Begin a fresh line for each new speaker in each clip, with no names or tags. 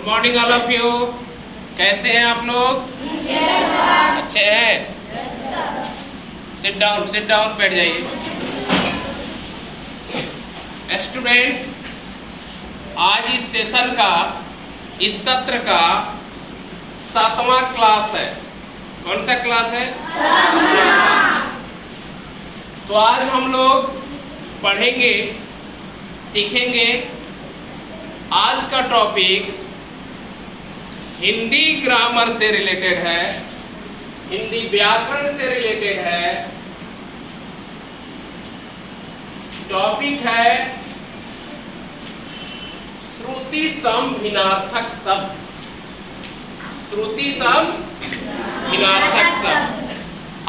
Good morning all of you. कैसे हैं आप लोग? अच्छे हैं? सिट डाउन बैठ जाइए। स्टूडेंट्स, आज इस सेशन का, इस सत्र का 7वां क्लास है। कौन सा क्लास है? 7वां। तो आज हम लोग पढ़ेंगे, सीखेंगे। आज का टॉपिक हिंदी ग्रामर से रिलेटेड है, हिंदी व्याकरण से रिलेटेड है। टॉपिक है श्रुति सम भिन्नार्थक शब्द। श्रुति सम भिन्नार्थक शब्द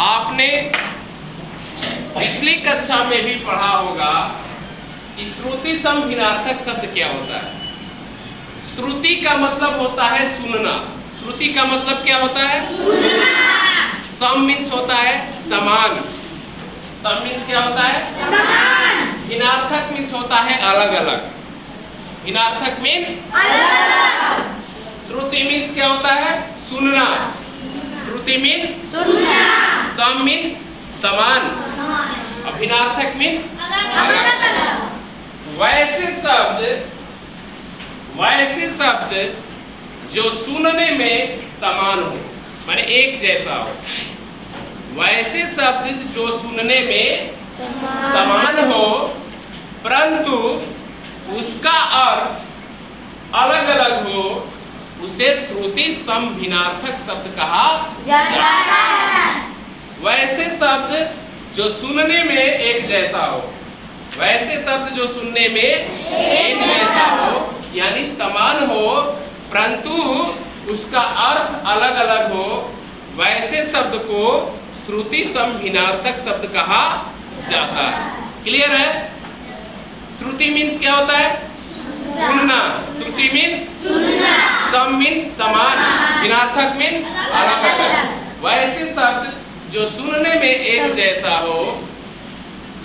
आपने पिछली कक्षा में भी पढ़ा होगा कि श्रुति सम भिन्नार्थक शब्द क्या होता है। श्रुति का मतलब होता है सुनना। श्रुति का मतलब क्या होता है? सुनना। सम मीन्स होता है समान। सम मीन्स क्या होता है? समान। भिन्नार्थक मीन्स होता है अलग अलग। भिन्नार्थक मीन्स अलग अलग। श्रुति मीन्स क्या होता है? सुनना। श्रुति मीन्स सुनना। सम मीन्स समान। भिन्नार्थक मीन्स अलग अलग। वैसे शब्द जो सुनने में समान हो, माने एक जैसा हो। वैसे शब्द जो सुनने में समान हो परंतु उसका अर्थ अलग अलग हो, उसे श्रुति सम भिन्नार्थक शब्द कहा जाता है। वैसे शब्द जो सुनने में एक जैसा हो, वैसे शब्द जो सुनने में एक जैसा हो यानी समान हो परंतु उसका अर्थ अलग अलग हो, वैसे शब्द को श्रुति सम भिन्नार्थक शब्द कहा जाता है। क्लियर है? श्रुति मीन्स क्या होता है? सुनना। श्रुति मीन्स सुनना। सम मीन्स समान। भिन्नार्थक मीन्स अलग अलग। वैसे शब्द जो सुनने में एक जैसा हो,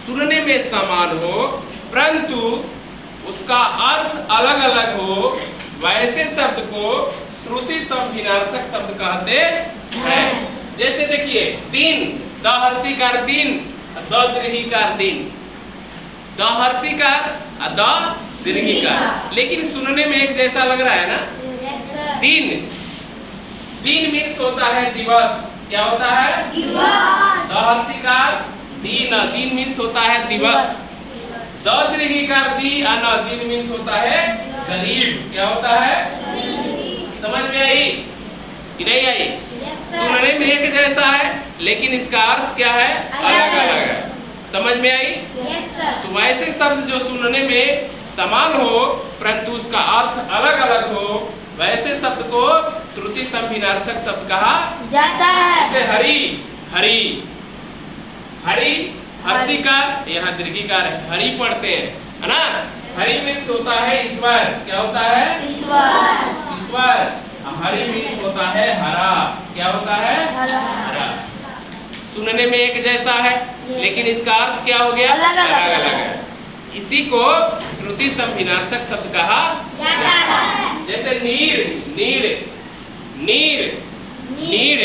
सुनने में समान हो परंतु उसका अर्थ अलग अलग हो, वैसे शब्द को श्रुति सम भिन्नार्थक शब्द कहते हैं। जैसे देखिए, दिन, द हर्षिकार दिन, द दीर्घिकार दिन। द हर्षिकार, द दीर्घिकार, लेकिन सुनने में एक जैसा लग रहा है ना? दिन। दिन मीन्स होता है दिवस। क्या होता है? दिवस। द हर्षिकार दिन, दिन मीन्स होता है दिवस। द दीर्घिकार दी, दिन मीन्स होता है गरीब। क्या होता है? समझ में आई कि नहीं आई? सुनने में एक जैसा है लेकिन इसका अर्थ क्या है? अलग अलग है। समझ में आई? तो वैसे शब्द जो सुनने में समान हो परंतु उसका अर्थ अलग अलग हो, वैसे शब्द को श्रुति सम भिन्नार्थक शब्द कहा जाता है। जैसे हरि, हरि, हरि, हर्षिकार, यहाँ दीर्घिकार है, हरि पढ़ते हैं, है ना? हरि मीन्स होता है ईश्वर। क्या होता है? ईश्वर। ईश्वर। हरि मीन्स होता है हरा। क्या होता है? हरा। सुनने में एक जैसा है लेकिन इसका अर्थ क्या हो गया? अलग अलग है। इसी को श्रुति सम भिन्नार्थक शब्द कहा जाता है। जैसे नीर, नीर, नीर, नीर,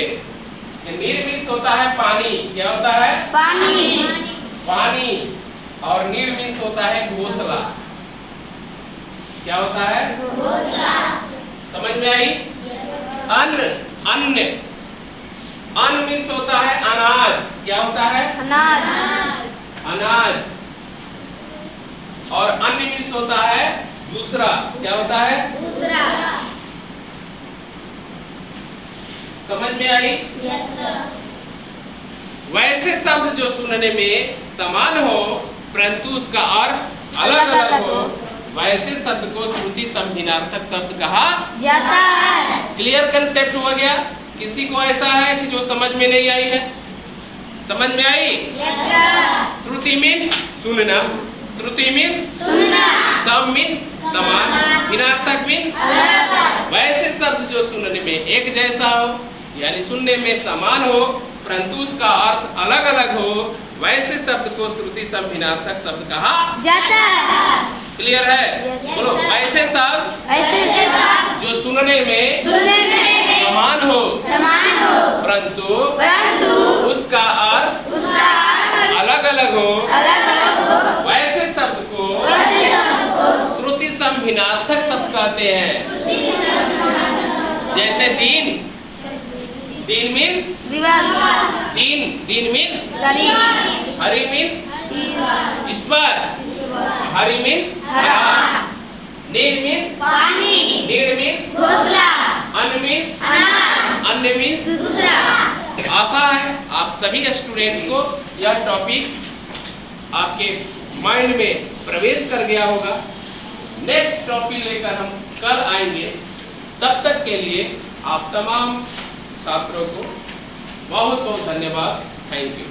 नीर मीन्स होता है पानी। क्या होता है? पानी। पानी। और नीर मीन्स होता है घोंसला। क्या होता है? घोंसला। समझ में आई? अन्न, अन्न, अन्न मीन्स होता है अनाज। क्या होता है? अनाज। अनाज। और अन्न मीन्स होता है दूसरा। क्या होता है? दूसरा। समझ में आई? Yes sir. वैसे शब्द जो सुनने में समान हो परंतु उसका अर्थ अलग अलग हो, वैसे शब्द को श्रुति सम भिन्नार्थक शब्द कहा जाता है। क्लियर कंसेप्ट हो गया? किसी को ऐसा है कि जो समझ में नहीं आई है? समझ में आई? Yes sir. श्रुति मीन्स सुनना। श्रुति मीन्स सुनना। सम मीन्स समान। भिन्नार्थक मीन्स अलग अलग। वैसे शब्द जो सुनने में एक जैसा हो यानी सुनने में समान हो परंतु उसका अर्थ अलग अलग हो, वैसे शब्द को श्रुति सम भिन्नार्थक शब्द कहा जाता है। क्लियर है? बोलो, ऐसे शब्द जो सुनने में समान हो परंतु उसका अर्थ अलग अलग हो वैसे शब्द को श्रुति संभिनार्थक शब्द कहते हैं। जैसे दिन मीन्स दिन मीन्स हरि मीन्स ईश्वर, हरि मीन्स नीड मीन्स नीड मीन्स अन्न मीन्स। आशा है आप सभी स्टूडेंट्स को यह टॉपिक आपके माइंड में प्रवेश कर गया होगा। नेक्स्ट टॉपिक लेकर हम कल आएंगे। तब तक के लिए आप तमाम छात्रों को बहुत बहुत धन्यवाद। Thank you.